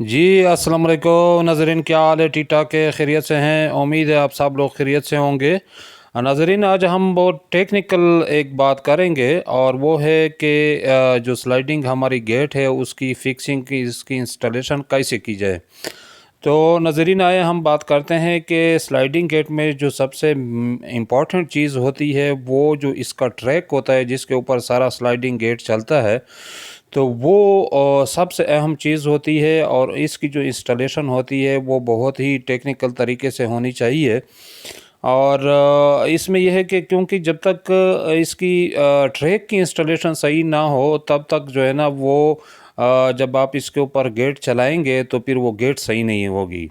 जी, अस्सलाम वालेकुम नाज़रीन, क्या हाल है? ठीक ठाक है, खैरियत से हैं? उम्मीद है आप सब लोग खैरियत से होंगे। नाज़रीन, आज हम बहुत टेक्निकल एक बात करेंगे और वो है कि जो स्लाइडिंग हमारी गेट है उसकी फ़िक्सिंग की, इसकी इंस्टॉलेशन कैसे की जाए। तो नाज़रीन, आए हम बात करते हैं कि स्लाइडिंग गेट में जो सबसे इम्पॉर्टेंट चीज़ होती है वो जो इसका ट्रैक होता है जिसके ऊपर सारा स्लाइडिंग गेट चलता है। तो वो सबसे अहम चीज़ होती है और इसकी जो इंस्टॉलेशन होती है वो बहुत ही टेक्निकल तरीके से होनी चाहिए। और इसमें यह है कि क्योंकि जब तक इसकी ट्रैक की इंस्टॉलेशन सही ना हो तब तक जो है ना वो जब आप इसके ऊपर गेट चलाएंगे तो फिर वो गेट सही नहीं होगी।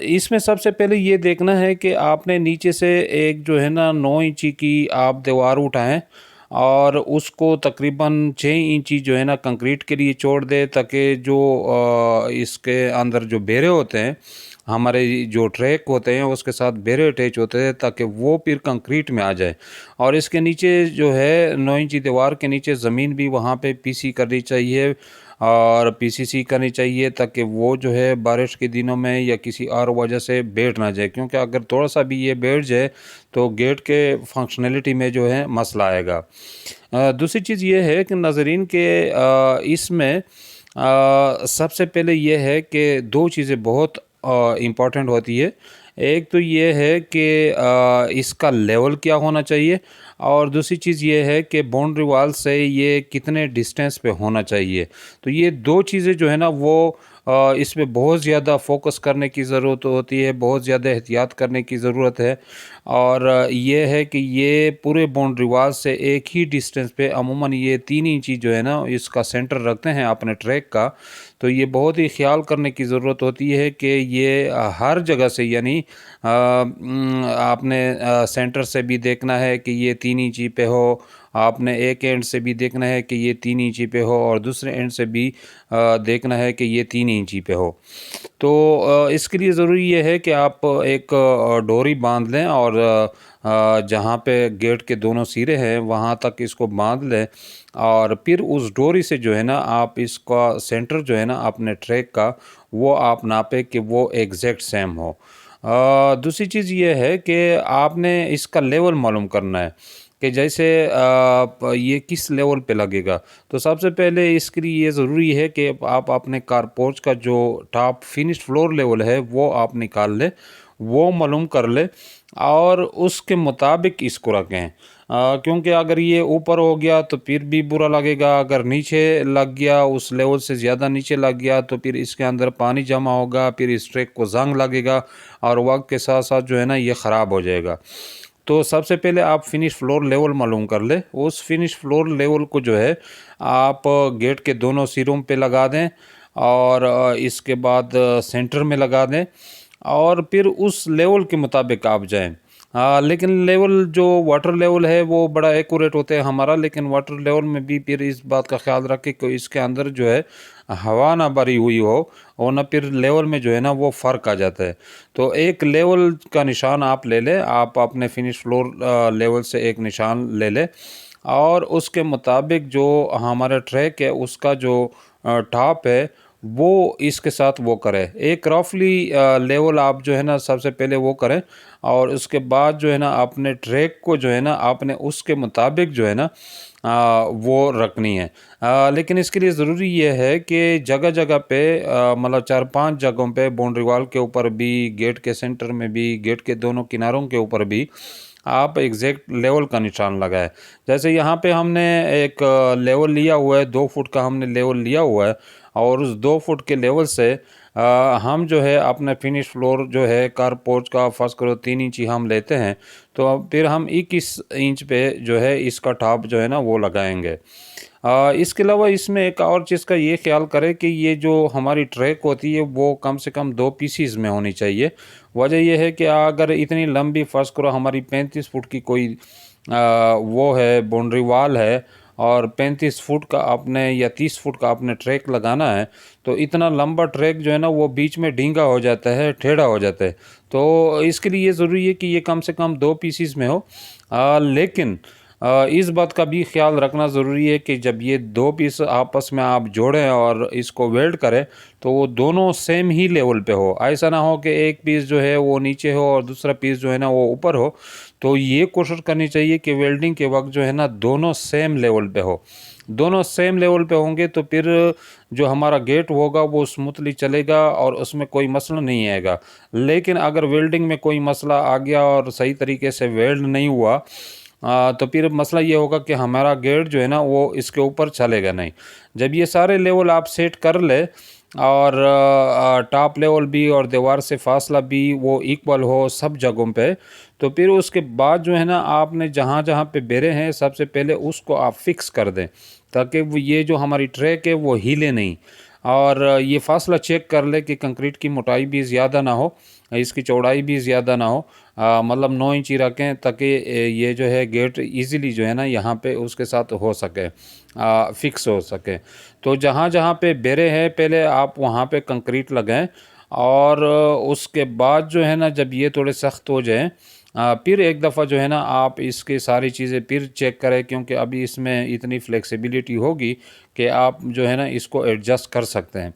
इसमें सबसे पहले ये देखना है कि आपने नीचे से एक जो है ना 9 इंची की आप दीवार उठाएं और उसको तकरीबन 6 इंची जो है ना कंक्रीट के लिए छोड़ दे, ताकि जो इसके अंदर जो बेरे होते हैं, हमारे जो ट्रैक होते हैं उसके साथ बेरे अटैच होते हैं, ताकि वो फिर कंक्रीट में आ जाए। और इसके नीचे जो है 9 इंची दीवार के नीचे ज़मीन भी वहाँ पे पीसी करनी चाहिए और पीसीसी करनी चाहिए, ताकि वो जो है बारिश के दिनों में या किसी और वजह से बैठ ना जाए, क्योंकि अगर थोड़ा सा भी ये बैठ जाए तो गेट के फंक्शनैलिटी में जो है मसला आएगा। दूसरी चीज़ ये है कि नाज़रीन के इसमें सबसे पहले ये है कि दो चीज़ें बहुत इम्पॉर्टेंट होती है। एक तो ये है कि इसका लेवल क्या होना चाहिए, और दूसरी चीज़ ये है कि बाउंड्री वॉल से ये कितने डिस्टेंस पे होना चाहिए। तो ये दो चीज़ें जो है ना वो इसमें बहुत ज़्यादा फोकस करने की ज़रूरत होती है, बहुत ज़्यादा एहतियात करने की ज़रूरत है। और ये है कि ये पूरे बाउंड्री वॉल से एक ही डिस्टेंस पे अमूमन ये 3 इंची जो है ना इसका सेंटर रखते हैं अपने ट्रैक का। तो ये बहुत ही ख़्याल करने की ज़रूरत होती है कि ये हर जगह से, यानी आपने सेंटर से भी देखना है कि ये 3 इंची पे हो, आपने एक एंड से भी देखना है कि ये 3 इंची पे हो, और दूसरे एंड से भी देखना है कि ये 3 इंची पे हो। तो इसके लिए ज़रूरी ये है कि आप एक डोरी बांध लें और जहाँ पे गेट के दोनों सिरे हैं वहाँ तक इसको बांध लें, और फिर उस डोरी से जो है ना आप इसका सेंटर जो है ना अपने ट्रैक का वो आप नापें कि वो एग्जैक्ट सेम हो। दूसरी चीज़ ये है कि आपने इसका लेवल मालूम करना है कि जैसे ये किस लेवल पे लगेगा। तो सबसे पहले इसके लिए ये ज़रूरी है कि आप अपने कारपोर्च का जो टॉप फिनिश फ्लोर लेवल है वो आप निकाल लें, वो मालूम कर ले और उसके मुताबिक इसको रखें। क्योंकि अगर ये ऊपर हो गया तो फिर भी बुरा लगेगा, अगर नीचे लग गया, उस लेवल से ज़्यादा नीचे लग गया तो फिर इसके अंदर पानी जमा होगा, फिर इस ट्रैक को ज़ंग लगेगा और वक्त के साथ साथ जो है ना ये ख़राब हो जाएगा। तो सबसे पहले आप फिनिश फ्लोर लेवल मालूम कर ले, उस फिनिश फ्लोर लेवल को जो है आप गेट के दोनों सिरों पे लगा दें और इसके बाद सेंटर में लगा दें, और फिर उस लेवल के मुताबिक आप जाएं। हाँ, लेकिन लेवल जो वाटर लेवल है वो बड़ा एक्यूरेट होता है हमारा, लेकिन वाटर लेवल में भी फिर इस बात का ख्याल रखें कि इसके अंदर जो है हवा ना भरी हुई हो, और ना फिर लेवल में जो है ना वो फ़र्क आ जाता है। तो एक लेवल का निशान आप ले लें, आप अपने फिनिश फ्लोर लेवल से एक निशान ले लें, और उसके मुताबिक जो हमारा ट्रैक है उसका जो टॉप है वो इसके साथ वो करें। एक रफली लेवल आप जो है ना सबसे पहले वो करें, और उसके बाद जो है ना अपने ट्रैक को जो है ना आपने उसके मुताबिक जो है ना वो रखनी है। लेकिन इसके लिए ज़रूरी ये है कि जगह जगह पे मतलब 4-5 जगहों पे बाउंड्री वॉल के ऊपर भी, गेट के सेंटर में भी, गेट के दोनों किनारों के ऊपर भी आप एग्जैक्ट लेवल का निशान लगाए। जैसे यहाँ पे हमने एक लेवल लिया हुआ है, 2 फुट का हमने लेवल लिया हुआ है, और उस 2 फुट के लेवल से हम जो है अपने फिनिश फ्लोर जो है कार पोर्च का फर्स्ट करो 3 इंच ही हम लेते हैं, तो अब फिर हम 21 इंच पे जो है इसका टॉप जो है ना वो लगाएंगे। इसके अलावा इसमें एक और चीज़ का ये ख्याल करें कि ये जो हमारी ट्रैक होती है वो कम से कम 2 पीसीज में होनी चाहिए। वजह यह है कि अगर इतनी लंबी फर्स्ट करो हमारी 35 फुट की कोई वो है बाउंड्री वॉल है, और 35 फुट का आपने या 30 फुट का आपने ट्रैक लगाना है, तो इतना लंबा ट्रैक जो है ना वो बीच में ढींगा हो जाता है, टेढ़ा हो जाता है। तो इसके लिए ये ज़रूरी है कि ये कम से कम 2 पीसीज में हो। लेकिन इस बात का भी ख्याल रखना ज़रूरी है कि जब ये दो पीस आपस में आप जोड़ें और इसको वेल्ड करें तो वो दोनों सेम ही लेवल पे हो। ऐसा ना हो कि एक पीस जो है वो नीचे हो और दूसरा पीस जो है ना वो ऊपर हो। तो ये कोशिश करनी चाहिए कि वेल्डिंग के वक्त जो है ना दोनों सेम लेवल पे हो। दोनों सेम लेवल पे होंगे तो फिर जो हमारा गेट होगा वो स्मूथली चलेगा और उसमें कोई मसला नहीं आएगा। लेकिन अगर वेल्डिंग में कोई मसला आ गया और सही तरीके से वेल्ड नहीं हुआ तो फिर मसला ये होगा कि हमारा गेट जो है ना वो इसके ऊपर चलेगा नहीं। जब ये सारे लेवल आप सेट कर ले और टॉप लेवल भी और दीवार से फासला भी वो इक्वल हो सब जगहों पे, तो फिर उसके बाद जो है ना आपने जहाँ जहाँ पे बेरे हैं सबसे पहले उसको आप फिक्स कर दें, ताकि वो ये जो हमारी ट्रैक है वो हिले नहीं। और ये फासला चेक कर ले कि कंक्रीट की मोटाई भी ज़्यादा ना हो, इसकी चौड़ाई भी ज़्यादा ना हो। मतलब 9 इंच ही रखें ताकि ये जो है गेट इजीली जो है ना यहाँ पे उसके साथ हो सके, फिक्स हो सके। तो जहाँ जहाँ पे बेरे हैं पहले आप वहाँ पे कंक्रीट लगाएं और उसके बाद जो है ना जब ये थोड़े सख्त हो जाएं फिर एक दफ़ा जो है ना आप इसके सारी चीज़ें फिर चेक करें, क्योंकि अभी इसमें इतनी फ्लेक्सिबिलिटी होगी कि आप जो है ना इसको एडजस्ट कर सकते हैं।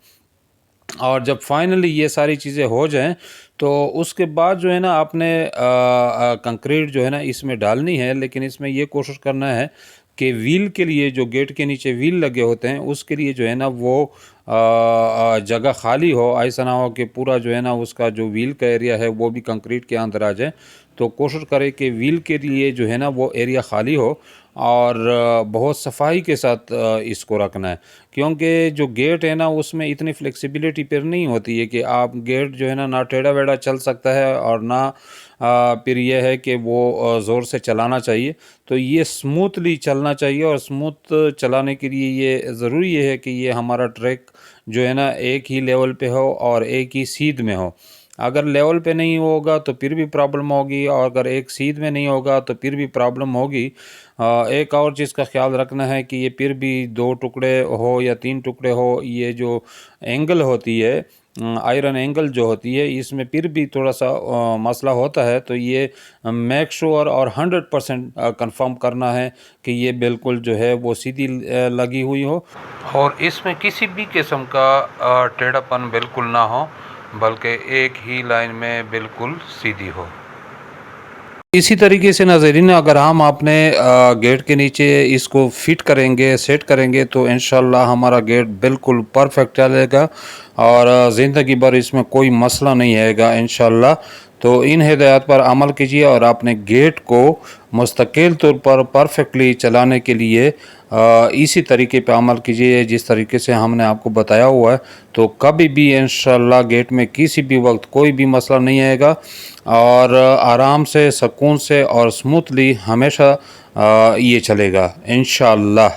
और जब फाइनली ये सारी चीज़ें हो जाएं तो उसके बाद जो है ना आपने कंक्रीट जो है ना इसमें डालनी है, लेकिन इसमें ये कोशिश करना है कि व्हील के लिए जो गेट के नीचे व्हील लगे होते हैं उसके लिए जो है ना वो जगह खाली हो। ऐसा ना हो कि पूरा जो है ना उसका जो व्हील का एरिया है वो भी कंक्रीट के अंदर आ जाए। तो कोशिश करें कि व्हील के लिए जो है ना वो एरिया खाली हो और बहुत सफाई के साथ इसको रखना है, क्योंकि जो गेट है ना उसमें इतनी फ्लेक्सिबिलिटी फिर नहीं होती है कि आप गेट जो है ना टेढ़ा वेढ़ा चल सकता है और ना फिर यह है कि वो ज़ोर से चलाना चाहिए। तो ये स्मूथली चलना चाहिए और स्मूथ चलाने के लिए ये ज़रूरी है कि ये हमारा ट्रैक जो है ना एक ही लेवल पे हो और एक ही सीध में हो। अगर लेवल पे नहीं होगा तो फिर भी प्रॉब्लम होगी और अगर एक सीध में नहीं होगा तो फिर भी प्रॉब्लम होगी। एक और चीज़ का ख्याल रखना है कि ये फिर भी 2 टुकड़े हो या 3 टुकड़े हो, ये जो एंगल होती है आयरन एंगल जो होती है इसमें फिर भी थोड़ा सा मसला होता है। तो ये मेक श्योर और 100% कंफर्म करना है कि ये बिल्कुल जो है वो सीधी लगी हुई हो और इसमें किसी भी किस्म का टेढ़ापन बिल्कुल ना हो, बल्कि एक ही लाइन में बिल्कुल सीधी हो। इसी तरीके से नाज़रीन अगर हम अपने गेट के नीचे इसको फिट करेंगे, सेट करेंगे तो इंशाल्लाह हमारा गेट बिल्कुल परफेक्ट चलेगा और ज़िंदगी भर इसमें कोई मसला नहीं आएगा इंशाल्लाह। तो इन हिदायत पर अमल कीजिए और अपने गेट को मुस्तकिल तौर पर परफेक्टली चलाने के लिए इसी तरीके पे अमल कीजिए जिस तरीके से हमने आपको बताया हुआ है। तो कभी भी इंशाल्लाह गेट में किसी भी वक्त कोई भी मसला नहीं आएगा और आराम से, सुकून से और स्मूथली हमेशा ये चलेगा इंशाल्लाह।